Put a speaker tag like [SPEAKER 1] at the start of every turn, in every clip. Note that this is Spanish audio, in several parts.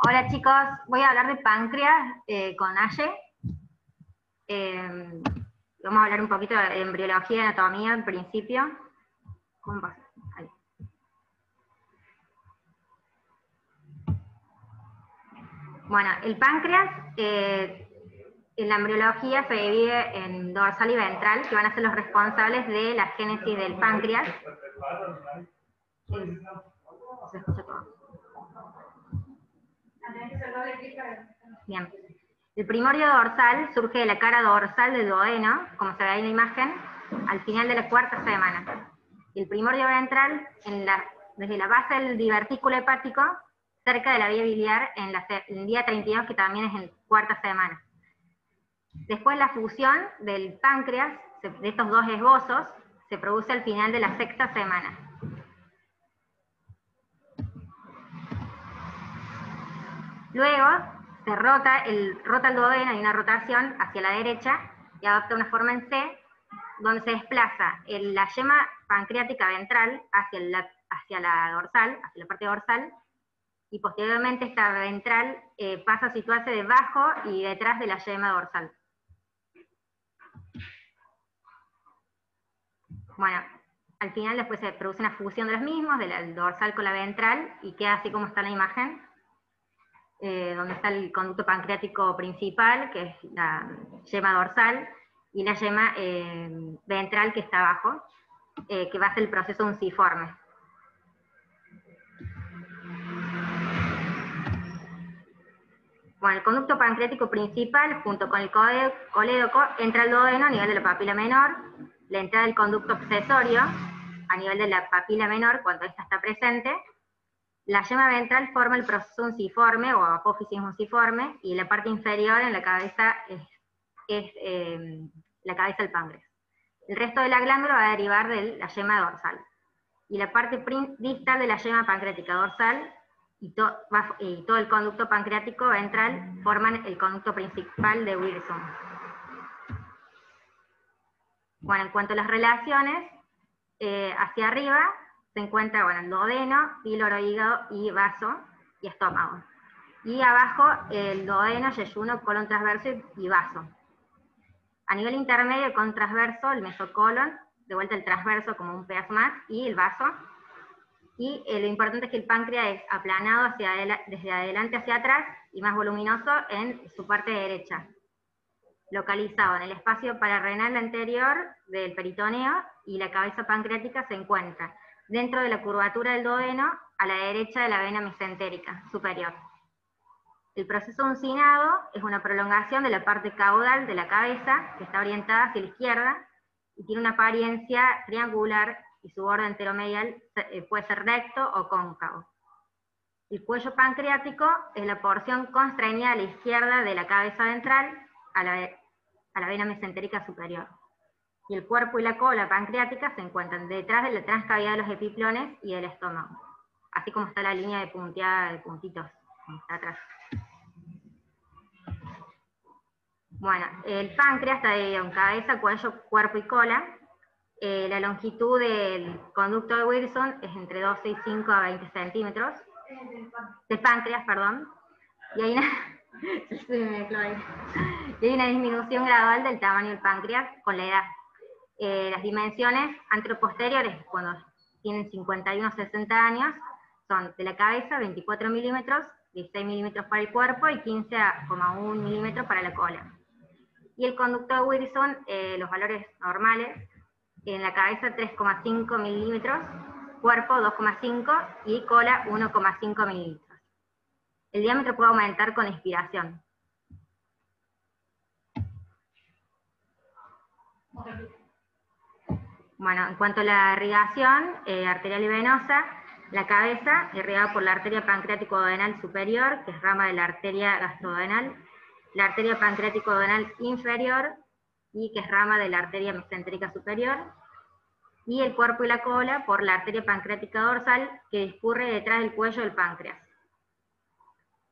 [SPEAKER 1] Hola chicos, voy a hablar de páncreas con Aye. Vamos a hablar un poquito de embriología y anatomía en principio. ¿Cómo pasa? Ahí. Bueno, el páncreas en la embriología se divide en dorsal y ventral, que van a ser los responsables de la génesis del páncreas. Se escucha todo. Bien. El primorio dorsal surge de la cara dorsal del duodeno, como se ve ahí en la imagen, al final de la cuarta semana. El primorio ventral, desde la base del divertículo hepático, cerca de la vía biliar, en el día 32, que también es en cuarta semana. Después la fusión del páncreas, de estos dos esbozos, se produce al final de la sexta semana. Luego se rota el duodeno, hay una rotación hacia la derecha y adopta una forma en C, donde se desplaza la yema pancreática ventral hacia la dorsal, hacia la parte dorsal, y posteriormente esta ventral pasa a situarse debajo y detrás de la yema dorsal. Bueno, al final después se produce una fusión de los mismos, de la dorsal con la ventral, y queda así como está en la imagen. Donde está el conducto pancreático principal, que es la yema dorsal, y la yema ventral que está abajo, que va a ser el proceso unciforme. Bueno, el conducto pancreático principal, junto con el colédoco, entra al duodeno a nivel de la papila menor, la entrada del conducto accesorio a nivel de la papila menor, cuando esta está presente. La yema ventral forma el proceso unciforme o apófisis unciforme, y la parte inferior en la cabeza es la cabeza del páncreas. El resto de la glándula va a derivar de la yema dorsal. Y la parte distal de la yema pancreática dorsal y todo el conducto pancreático ventral forman el conducto principal de Wilson. Bueno, en cuanto a las relaciones, hacia arriba se encuentra el duodeno, píloro, hígado y vaso y estómago. Y abajo el duodeno, yeyuno, colon transverso y vaso. A nivel intermedio, el colon transverso, el mesocolon, de vuelta el transverso como un pedazo más, y el vaso. Y lo importante es que el páncreas es aplanado desde adelante hacia atrás y más voluminoso en su parte derecha, localizado en el espacio pararrenal anterior del peritoneo, y la cabeza pancreática se encuentra dentro de la curvatura del duodeno, a la derecha de la vena mesentérica superior. El proceso uncinado es una prolongación de la parte caudal de la cabeza, que está orientada hacia la izquierda, y tiene una apariencia triangular, y su borde enteromedial puede ser recto o cóncavo. El cuello pancreático es la porción constreñida a la izquierda de la cabeza ventral, a la vena mesentérica superior. Y el cuerpo y la cola pancreática se encuentran detrás de la transcavidad de los epiplones y del estómago, así como está la línea de punteada de puntitos, como está atrás. Bueno, el páncreas está dividido en cabeza, cuello, cuerpo y cola. La longitud del conducto de Wilson es entre 12,5 a 20 centímetros. Del páncreas, perdón. Y hay una disminución gradual del tamaño del páncreas con la edad. Las dimensiones anteroposteriores, cuando tienen 51 a 60 años, son de la cabeza 24 milímetros, 16 milímetros para el cuerpo y 15,1 milímetros para la cola. Y el conducto de Wilson, los valores normales, en la cabeza 3,5 milímetros, cuerpo 2,5 y cola 1,5 milímetros. El diámetro puede aumentar con inspiración. Bueno, en cuanto a la irrigación arterial y venosa, la cabeza irrigada por la arteria pancreático-duodenal superior, que es rama de la arteria gastroduodenal, la arteria pancreático-duodenal inferior, y que es rama de la arteria mesentérica superior, y el cuerpo y la cola por la arteria pancreática dorsal, que discurre detrás del cuello del páncreas.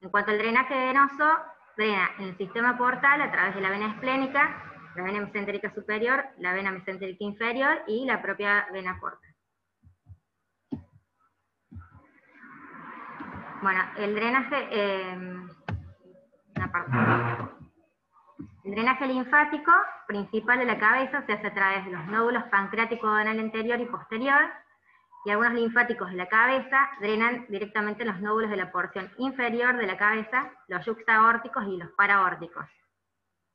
[SPEAKER 1] En cuanto al drenaje venoso, drena en el sistema portal a través de la vena esplénica, la vena mesentérica superior, la vena mesentérica inferior y la propia vena porta. Bueno, el drenaje, el drenaje linfático principal de la cabeza se hace a través de los nódulos pancreático duodenal anterior y posterior, y algunos linfáticos de la cabeza drenan directamente los nódulos de la porción inferior de la cabeza, los yuxtaórticos y los paraórticos.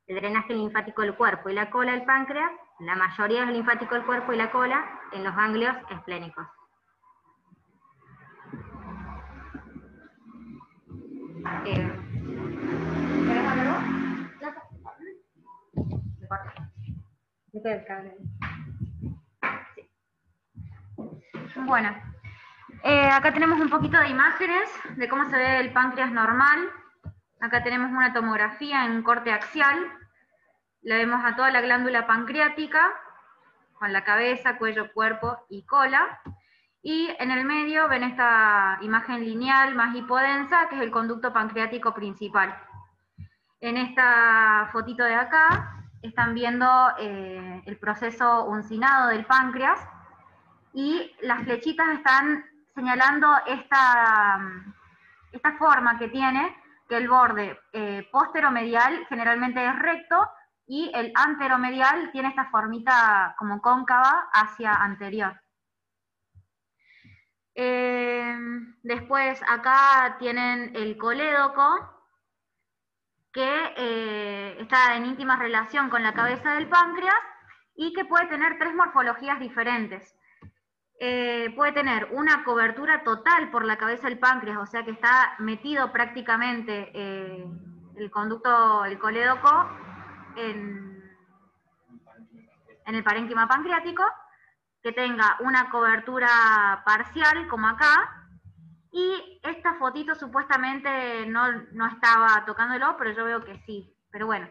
[SPEAKER 1] El drenaje linfático del cuerpo y la cola del páncreas, la mayoría es linfático del cuerpo y la cola en los ganglios esplénicos. ¿Querés hablar vos? Me queda el cable. Sí.
[SPEAKER 2] Bueno, acá tenemos un poquito de imágenes de cómo se ve el páncreas normal. Acá tenemos una tomografía en corte axial. Le vemos a toda la glándula pancreática, con la cabeza, cuello, cuerpo y cola. Y en el medio ven esta imagen lineal más hipodensa, que es el conducto pancreático principal. En esta fotito de acá están viendo el proceso uncinado del páncreas, y las flechitas están señalando esta forma que tiene, que el borde posteromedial generalmente es recto, y el anteromedial tiene esta formita como cóncava hacia anterior. Después acá tienen el colédoco, que está en íntima relación con la cabeza del páncreas y que puede tener tres morfologías diferentes. Puede tener una cobertura total por la cabeza del páncreas, o sea que está metido prácticamente el colédoco en el parénquima pancreático, que tenga una cobertura parcial como acá. Y esta fotito supuestamente no estaba tocándolo, pero yo veo que sí. Pero bueno,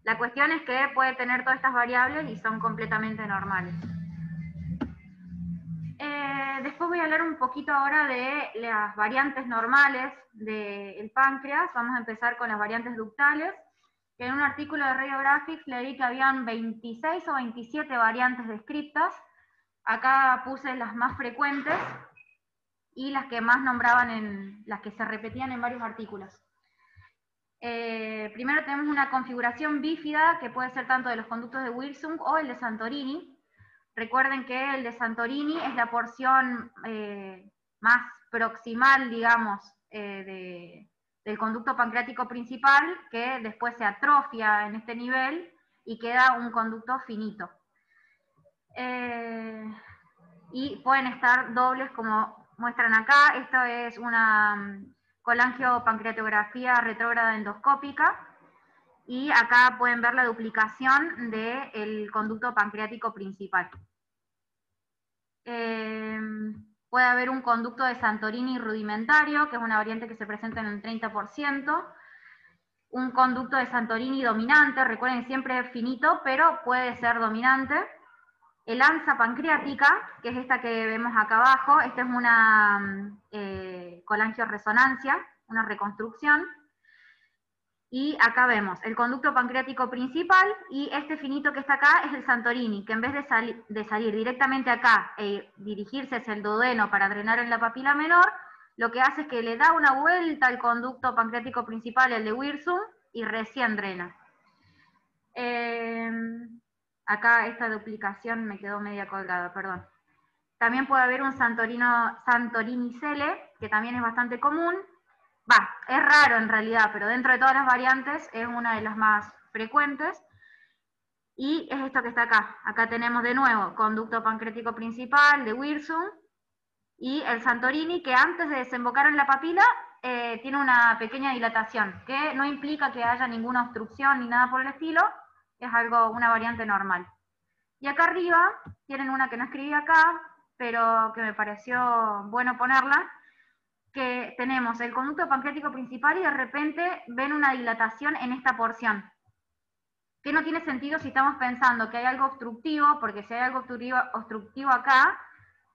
[SPEAKER 2] la cuestión es que puede tener todas estas variables y son completamente normales. Después voy a hablar un poquito ahora de las variantes normales del páncreas. Vamos a empezar con las variantes ductales. En un artículo de Radiographics leí que habían 26 o 27 variantes descritas. Acá puse las más frecuentes y las que más nombraban, las que se repetían en varios artículos. Primero tenemos una configuración bífida, que puede ser tanto de los conductos de Wilson o el de Santorini. Recuerden que el de Santorini es la porción más proximal, digamos, del conducto pancreático principal, que después se atrofia en este nivel y queda un conducto finito. Y pueden estar dobles como muestran acá. Esto es una colangiopancreatografía retrógrada endoscópica, y acá pueden ver la duplicación del conducto pancreático principal. Puede haber un conducto de Santorini rudimentario, que es una variante que se presenta en el 30%, un conducto de Santorini dominante, recuerden siempre es finito, pero puede ser dominante. El ansa pancreática, que es esta que vemos acá abajo, esta es una colangioresonancia, una reconstrucción. Y acá vemos el conducto pancreático principal, y este finito que está acá es el Santorini, que en vez de salir directamente acá e dirigirse hacia el duodeno para drenar en la papila menor, lo que hace es que le da una vuelta al conducto pancreático principal, el de Wirsum, y recién drena. Acá esta duplicación me quedó media colgada, perdón. También puede haber un Santorini Cele, que también es bastante común. Es raro en realidad, pero dentro de todas las variantes es una de las más frecuentes. Y es esto que está acá. Acá tenemos de nuevo conducto pancreático principal de Wirsum, y el Santorini, que antes de desembocar en la papila tiene una pequeña dilatación, que no implica que haya ninguna obstrucción ni nada por el estilo, es una variante normal. Y acá arriba tienen una que no escribí acá, pero que me pareció bueno ponerla, que tenemos el conducto pancreático principal y de repente ven una dilatación en esta porción, que no tiene sentido si estamos pensando que hay algo obstructivo, porque si hay algo obstructivo acá,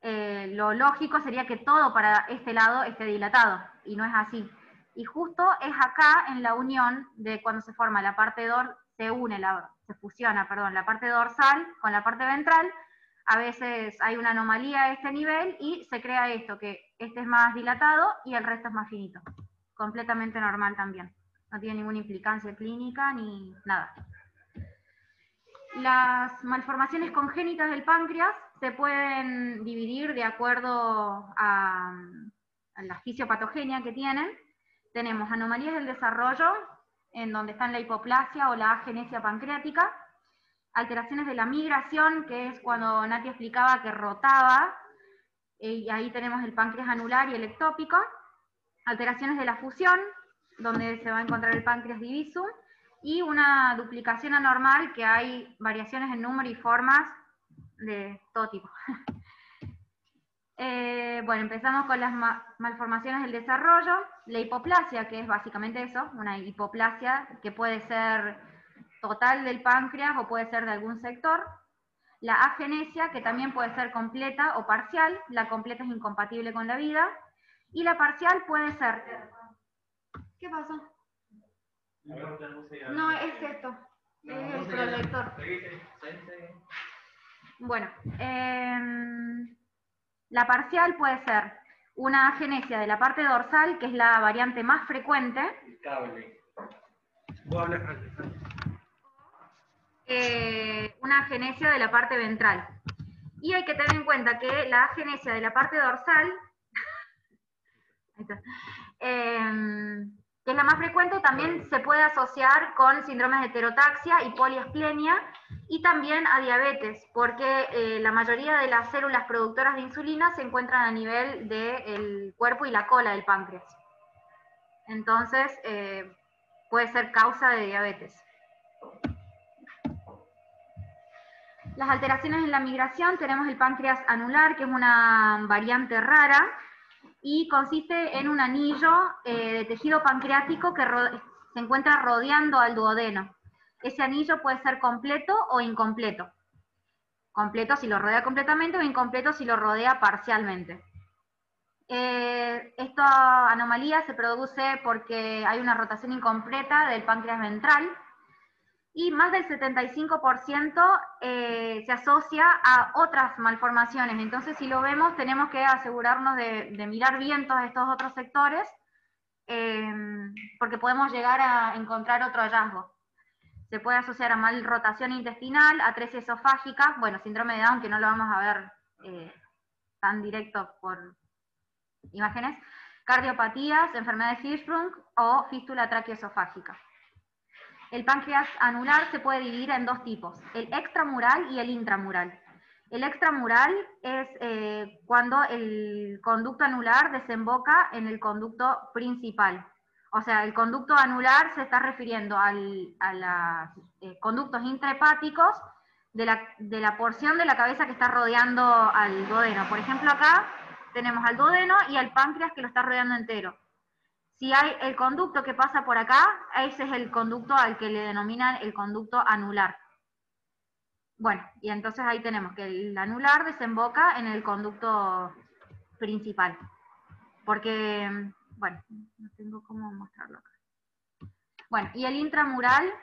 [SPEAKER 2] lo lógico sería que todo para este lado esté dilatado, y no es así. Y justo es acá en la unión de cuando se forma la parte se fusiona la parte dorsal con la parte ventral. a veces hay una anomalía a este nivel y se crea esto, que este es más dilatado y el resto es más finito. Completamente normal también. No tiene ninguna implicancia clínica ni nada. Las malformaciones congénitas del páncreas se pueden dividir de acuerdo a la fisiopatogenia que tienen. Tenemos anomalías del desarrollo, en donde están la hipoplasia o la agenesia pancreática, alteraciones de la migración, que es cuando Nati explicaba que rotaba, y ahí tenemos el páncreas anular y el ectópico, alteraciones de la fusión, donde se va a encontrar el páncreas divisum, y una duplicación anormal, que hay variaciones en número y formas de todo tipo. Bueno, empezamos con las malformaciones del desarrollo. La hipoplasia, que es básicamente eso, una hipoplasia que puede ser total del páncreas o puede ser de algún sector. La agenesia, que también puede ser completa o parcial. La completa es incompatible con la vida. Y la parcial puede ser... ¿Qué pasó? No, es esto. Es el proyector. Bueno, la parcial puede ser una agenesia de la parte dorsal, que es la variante más frecuente. Una agenesia de la parte ventral. Y hay que tener en cuenta que la agenesia de la parte dorsal, ahí está, que es la más frecuente, también se puede asociar con síndromes de heterotaxia y poliasplenia, y también a diabetes, porque la mayoría de las células productoras de insulina se encuentran a nivel del cuerpo y la cola del páncreas. Entonces, puede ser causa de diabetes. Las alteraciones en la migración, tenemos el páncreas anular, que es una variante rara, y consiste en un anillo de tejido pancreático que se encuentra rodeando al duodeno. Ese anillo puede ser completo o incompleto. Completo si lo rodea completamente o incompleto si lo rodea parcialmente. Esta anomalía se produce porque hay una rotación incompleta del páncreas ventral, y más del 75% se asocia a otras malformaciones. Entonces, si lo vemos, tenemos que asegurarnos de mirar bien todos estos otros sectores, porque podemos llegar a encontrar otro hallazgo. Se puede asociar a mal rotación intestinal, atresia esofágica, bueno, síndrome de Down, que no lo vamos a ver tan directo por imágenes, cardiopatías, enfermedad de Hirschsprung o fístula traqueoesofágica. El páncreas anular se puede dividir en dos tipos, el extramural y el intramural. El extramural es cuando el conducto anular desemboca en el conducto principal. O sea, el conducto anular se está refiriendo a los conductos intrahepáticos de la porción de la cabeza que está rodeando al duodeno. Por ejemplo, acá tenemos al duodeno y al páncreas que lo está rodeando entero. Si hay el conducto que pasa por acá, ese es el conducto al que le denominan el conducto anular. Bueno, y entonces ahí tenemos que el anular desemboca en el conducto principal. Porque, bueno, no tengo cómo mostrarlo acá. Bueno, y el intramural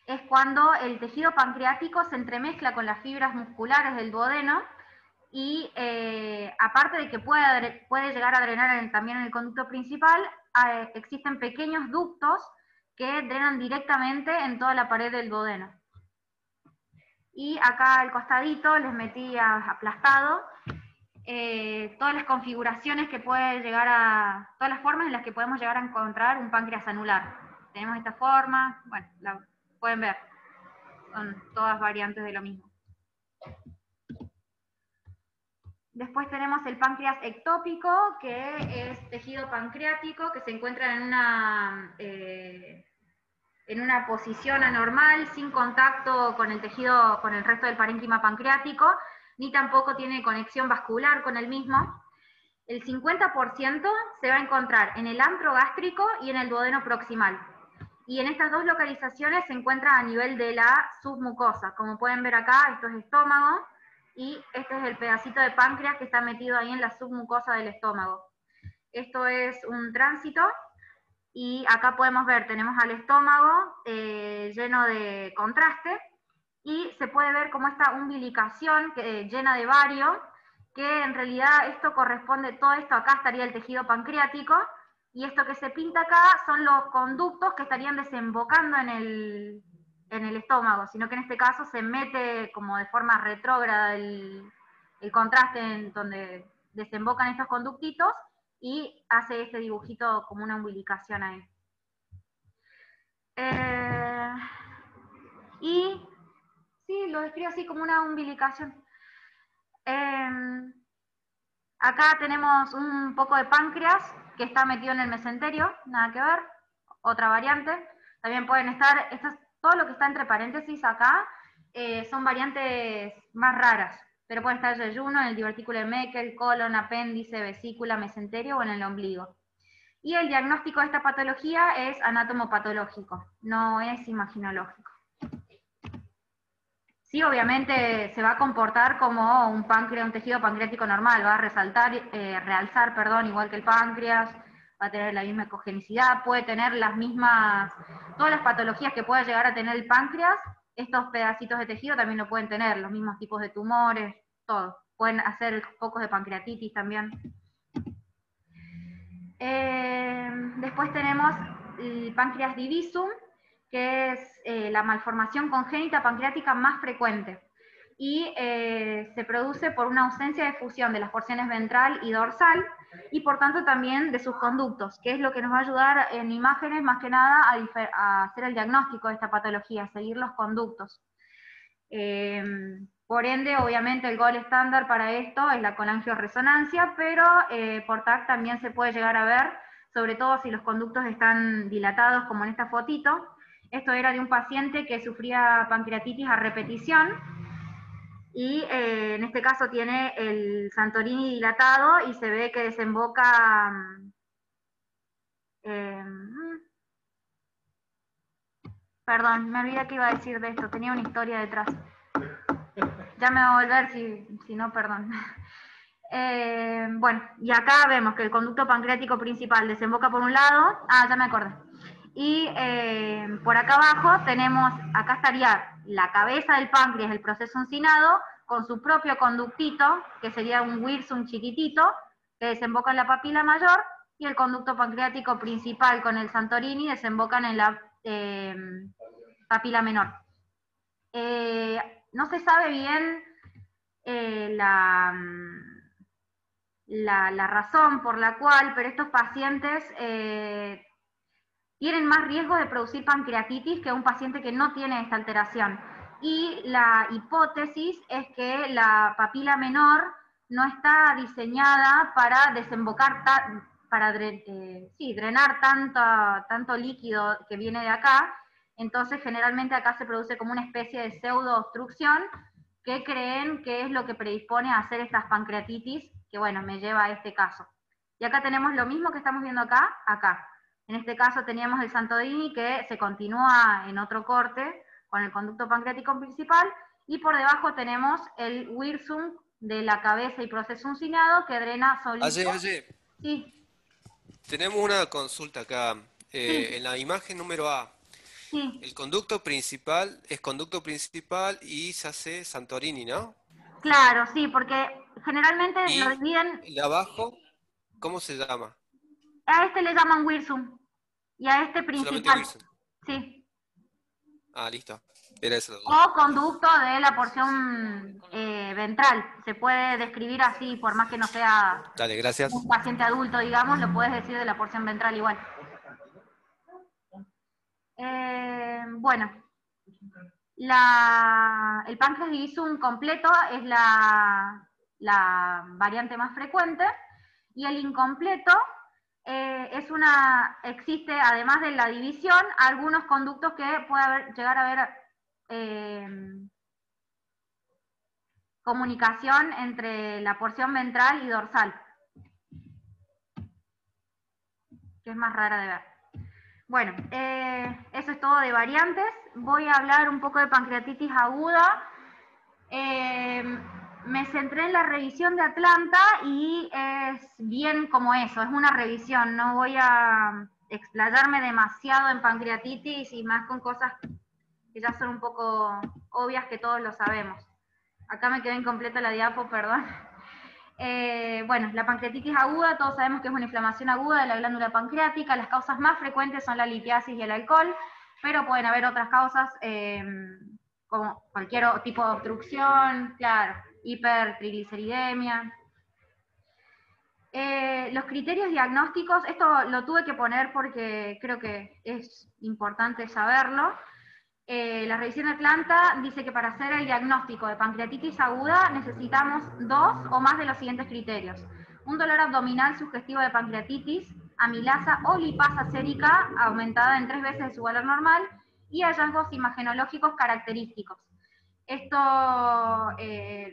[SPEAKER 2] es cuando el tejido pancreático se entremezcla con las fibras musculares del duodeno, y aparte de que puede llegar a drenar también en el conducto principal, existen pequeños ductos que drenan directamente en toda la pared del duodeno. Y acá al costadito les metí aplastado todas las configuraciones que puede llegar a, todas las formas en las que podemos llegar a encontrar un páncreas anular. Tenemos esta forma, bueno, la pueden ver, son todas variantes de lo mismo. Después tenemos el páncreas ectópico, que es tejido pancreático que se encuentra en una posición anormal, sin contacto con el tejido, con el resto del parénquima pancreático, ni tampoco tiene conexión vascular con el mismo. El 50% se va a encontrar en el antro gástrico y en el duodeno proximal. Y en estas dos localizaciones se encuentra a nivel de la submucosa. Como pueden ver acá, esto es estómago, y este es el pedacito de páncreas que está metido ahí en la submucosa del estómago. Esto es un tránsito, y acá podemos ver, tenemos al estómago lleno de contraste, y se puede ver como esta umbilicación llena de bario, que en realidad esto corresponde, todo esto acá estaría el tejido pancreático, y esto que se pinta acá son los conductos que estarían desembocando en el estómago, sino que en este caso se mete como de forma retrógrada el contraste en donde desembocan estos conductitos y hace este dibujito como una umbilicación ahí. Y sí, lo describo así como una umbilicación. Acá tenemos un poco de páncreas que está metido en el mesenterio, nada que ver, otra variante. También pueden estar, todo lo que está entre paréntesis acá son variantes más raras, pero puede estar yeyuno en el divertículo de Meckel, colon, apéndice, vesícula, mesenterio o en el ombligo. Y el diagnóstico de esta patología es anatomopatológico, no es imaginológico. Sí, obviamente se va a comportar como un páncreas, un tejido pancreático normal, va a realzar, igual que el páncreas, va a tener la misma ecogenicidad, puede tener las mismas, todas las patologías que pueda llegar a tener el páncreas, estos pedacitos de tejido también lo pueden tener, los mismos tipos de tumores, todo. Pueden hacer focos de pancreatitis también. Después tenemos el páncreas divisum, que es la malformación congénita pancreática más frecuente. Y se produce por una ausencia de fusión de las porciones ventral y dorsal, y por tanto también de sus conductos, que es lo que nos va a ayudar en imágenes más que nada a hacer el diagnóstico de esta patología, seguir los conductos. Por ende, obviamente el gol estándar para esto es la colangioresonancia, pero por TAC también se puede llegar a ver, sobre todo si los conductos están dilatados, como en esta fotito. Esto era de un paciente que sufría pancreatitis a repetición, y en este caso tiene el Santorini dilatado y se ve que desemboca... perdón, me olvidé que iba a decir de esto, tenía una historia detrás. Ya me va a volver, si no, perdón. Bueno, y acá vemos que el conducto pancreático principal desemboca por un lado, ya me acordé. Y por acá abajo tenemos, acá estaría la cabeza del páncreas, el proceso uncinado, con su propio conductito, que sería un Wirsum chiquitito, que desemboca en la papila mayor, y el conducto pancreático principal con el Santorini desembocan en la papila menor. No se sabe bien la razón por la cual, pero estos pacientes tienen más riesgo de producir pancreatitis que un paciente que no tiene esta alteración. Y la hipótesis es que la papila menor no está diseñada para desembocar, para drenar tanto líquido que viene de acá. Entonces generalmente acá se produce como una especie de pseudo obstrucción que creen que es lo que predispone a hacer estas pancreatitis, que bueno, me lleva a este caso. Y acá tenemos lo mismo que estamos viendo acá. En este caso teníamos el Santorini que se continúa en otro corte con el conducto pancreático principal, y por debajo tenemos el Wirsum de la cabeza y proceso uncinado que drena solito.
[SPEAKER 3] Sí. Tenemos una consulta acá.
[SPEAKER 2] Sí.
[SPEAKER 3] En la imagen número A,
[SPEAKER 2] sí.
[SPEAKER 3] El conducto principal es conducto principal y se hace Santorini, ¿no?
[SPEAKER 2] Claro, sí, porque generalmente
[SPEAKER 3] Y
[SPEAKER 2] lo dividen...
[SPEAKER 3] el de abajo, ¿cómo se llama?
[SPEAKER 2] A este le llaman Wirsum y a este
[SPEAKER 3] Solamente
[SPEAKER 2] principal.
[SPEAKER 3] Wilson.
[SPEAKER 2] Sí.
[SPEAKER 3] Listo. Era eso.
[SPEAKER 2] O conducto de la porción ventral. Se puede describir así, por más que no sea
[SPEAKER 3] Dale, gracias.
[SPEAKER 2] un paciente adulto, digamos, lo puedes decir de la porción ventral igual. Bueno, el páncreas divisum completo es la variante más frecuente, y el incompleto existe, además de la división, algunos conductos que puede llegar a haber comunicación entre la porción ventral y dorsal, que es más rara de ver. Bueno, eso es todo de variantes. Voy a hablar un poco de pancreatitis aguda. Me centré en la revisión de Atlanta y es bien como eso, es una revisión. No voy a explayarme demasiado en pancreatitis y más con cosas que ya son un poco obvias, que todos lo sabemos. Acá me quedó incompleta la diapo, perdón. Bueno, la pancreatitis aguda, todos sabemos que es una inflamación aguda de la glándula pancreática. Las causas más frecuentes son la litiasis y el alcohol, pero pueden haber otras causas, como cualquier tipo de obstrucción, claro, hipertrigliceridemia. Los criterios diagnósticos, esto lo tuve que poner porque creo que es importante saberlo. La revisión de Atlanta dice que para hacer el diagnóstico de pancreatitis aguda necesitamos 2 o más de los siguientes criterios: un dolor abdominal sugestivo de pancreatitis, amilasa o lipasa sérica aumentada en 3 veces de su valor normal, y hallazgos imagenológicos característicos. Esto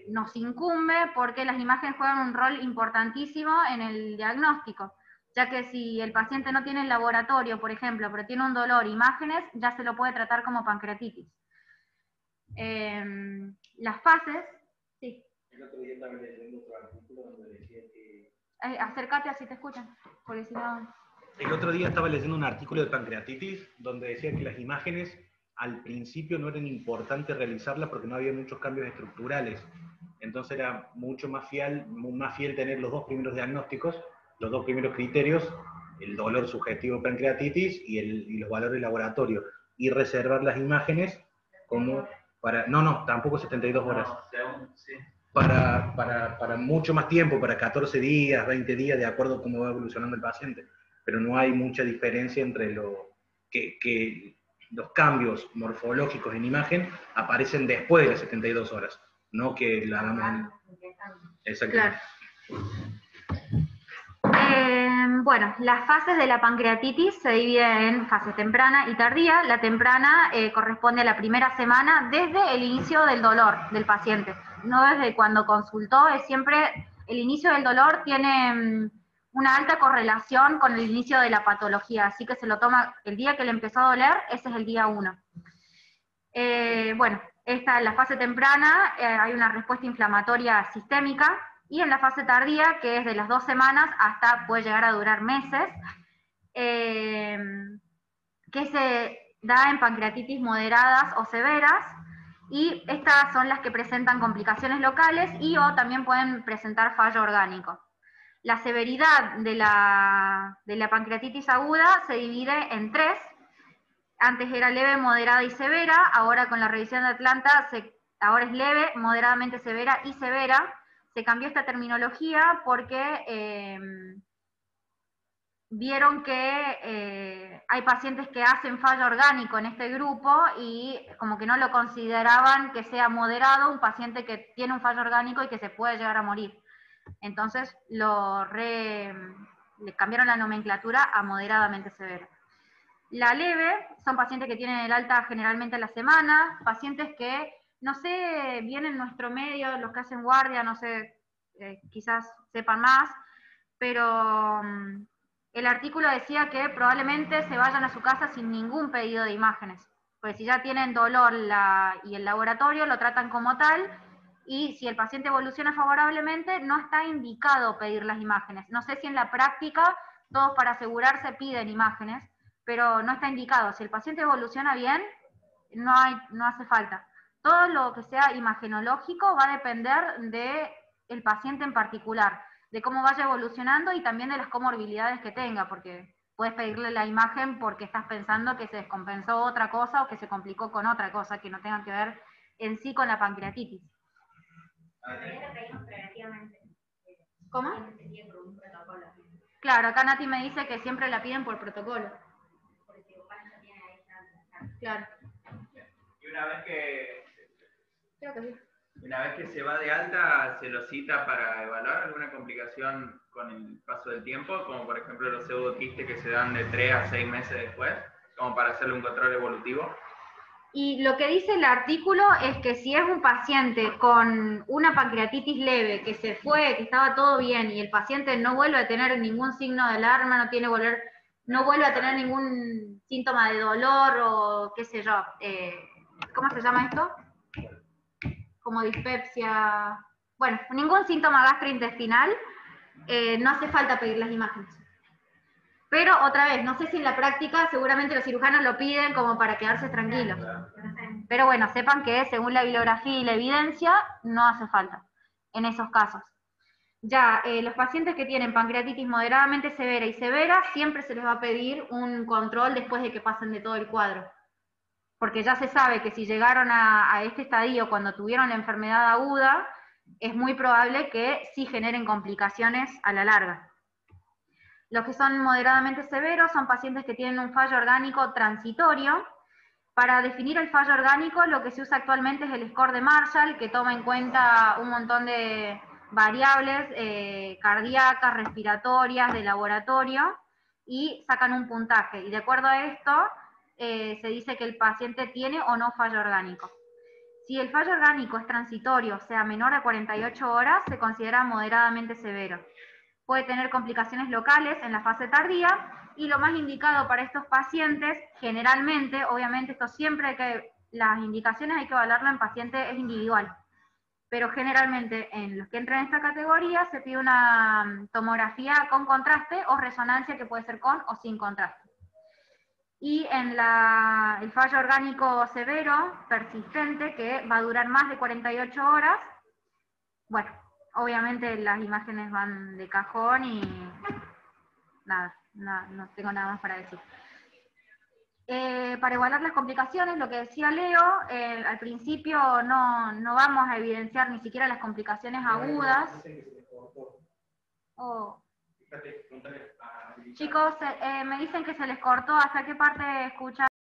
[SPEAKER 2] nos incumbe porque las imágenes juegan un rol importantísimo en el diagnóstico, ya que si el paciente no tiene el laboratorio, por ejemplo, pero tiene un dolor, imágenes, ya se lo puede tratar como pancreatitis. Las fases, sí.
[SPEAKER 4] El otro día estaba leyendo otro artículo donde decía que...
[SPEAKER 2] Acércate así te escuchan, porque si no...
[SPEAKER 4] El otro día estaba leyendo un artículo de pancreatitis donde decía que las imágenes al principio no eran importantes realizarlas porque no había muchos cambios estructurales. Entonces era mucho más fiel tener los 2 primeros diagnósticos, los 2 primeros criterios, el dolor sugestivo de pancreatitis y los valores de laboratorio, y reservar las imágenes como para... No, tampoco 72 horas. No, sí. Para mucho más tiempo, para 14 días, 20 días, de acuerdo a cómo va evolucionando el paciente. Pero no hay mucha diferencia entre que los cambios morfológicos en imagen aparecen después de las 72 horas, no que la hagamos... Exactamente.
[SPEAKER 2] Claro. Bueno, las fases de la pancreatitis se dividen en fase temprana y tardía. La temprana corresponde a la primera semana desde el inicio del dolor del paciente, no desde cuando consultó. Es siempre el inicio del dolor tiene una alta correlación con el inicio de la patología, así que se lo toma el día que le empezó a doler, ese es el día 1. Bueno, esta en la fase temprana hay una respuesta inflamatoria sistémica, y en la fase tardía, que es de las 2 semanas hasta puede llegar a durar meses, que se da en pancreatitis moderadas o severas, y estas son las que presentan complicaciones locales y o también pueden presentar fallo orgánico. La severidad de la pancreatitis aguda se divide en 3. Antes era leve, moderada y severa. Ahora con la revisión de Atlanta, ahora es leve, moderadamente severa y severa. Se cambió esta terminología porque vieron que hay pacientes que hacen fallo orgánico en este grupo y como que no lo consideraban que sea moderado un paciente que tiene un fallo orgánico y que se puede llegar a morir. Entonces le cambiaron la nomenclatura a moderadamente severo. La leve son pacientes que tienen el alta generalmente a la semana, pacientes que, no sé, vienen en nuestro medio, los que hacen guardia, no sé, quizás sepan más, pero el artículo decía que probablemente se vayan a su casa sin ningún pedido de imágenes, porque si ya tienen dolor y el laboratorio lo tratan como tal, y si el paciente evoluciona favorablemente, no está indicado pedir las imágenes. No sé si en la práctica todos para asegurarse piden imágenes, pero no está indicado. Si el paciente evoluciona bien, no hace falta. Todo lo que sea imagenológico va a depender del paciente en particular, de cómo vaya evolucionando y también de las comorbilidades que tenga, porque puedes pedirle la imagen porque estás pensando que se descompensó otra cosa o que se complicó con otra cosa que no tenga que ver en sí con la pancreatitis. ¿Cómo? Claro, acá Nati me dice que siempre la piden por protocolo. Claro.
[SPEAKER 5] Y una vez que
[SPEAKER 2] Creo que sí.
[SPEAKER 5] Una vez que se va de alta, ¿se lo cita para evaluar alguna complicación con el paso del tiempo? Como por ejemplo los pseudoquistes que se dan de 3 a 6 meses después, como para hacerle un control evolutivo.
[SPEAKER 2] Y lo que dice el artículo es que si es un paciente con una pancreatitis leve, que se fue, que estaba todo bien, y el paciente no vuelve a tener ningún signo de alarma, no vuelve a tener ningún síntoma de dolor o qué sé yo, ¿cómo se llama esto? Como dispepsia, bueno, ningún síntoma gastrointestinal, no hace falta pedir las imágenes. Pero otra vez, no sé si en la práctica seguramente los cirujanos lo piden como para quedarse tranquilos. Pero bueno, sepan que según la bibliografía y la evidencia, no hace falta en esos casos. Ya, los pacientes que tienen pancreatitis moderadamente severa y severa, siempre se les va a pedir un control después de que pasen de todo el cuadro. Porque ya se sabe que si llegaron a este estadio cuando tuvieron la enfermedad aguda, es muy probable que sí generen complicaciones a la larga. Los que son moderadamente severos son pacientes que tienen un fallo orgánico transitorio. Para definir el fallo orgánico, lo que se usa actualmente es el score de Marshall, que toma en cuenta un montón de variables cardíacas, respiratorias, de laboratorio, y sacan un puntaje. Y de acuerdo a esto, se dice que el paciente tiene o no fallo orgánico. Si el fallo orgánico es transitorio, o sea, menor a 48 horas, se considera moderadamente severo. Puede tener complicaciones locales en la fase tardía, y lo más indicado para estos pacientes, generalmente, obviamente esto siempre las indicaciones hay que evaluarlo en paciente, es individual, pero generalmente en los que entran en esta categoría se pide una tomografía con contraste o resonancia que puede ser con o sin contraste. Y en el fallo orgánico severo, persistente, que va a durar más de 48 horas, bueno, obviamente las imágenes van de cajón y nada, no tengo nada más para decir. Para evaluar las complicaciones, lo que decía Leo, al principio no vamos a evidenciar ni siquiera las complicaciones agudas. Chicos, me dicen que se les cortó. ¿Hasta qué parte escucharon?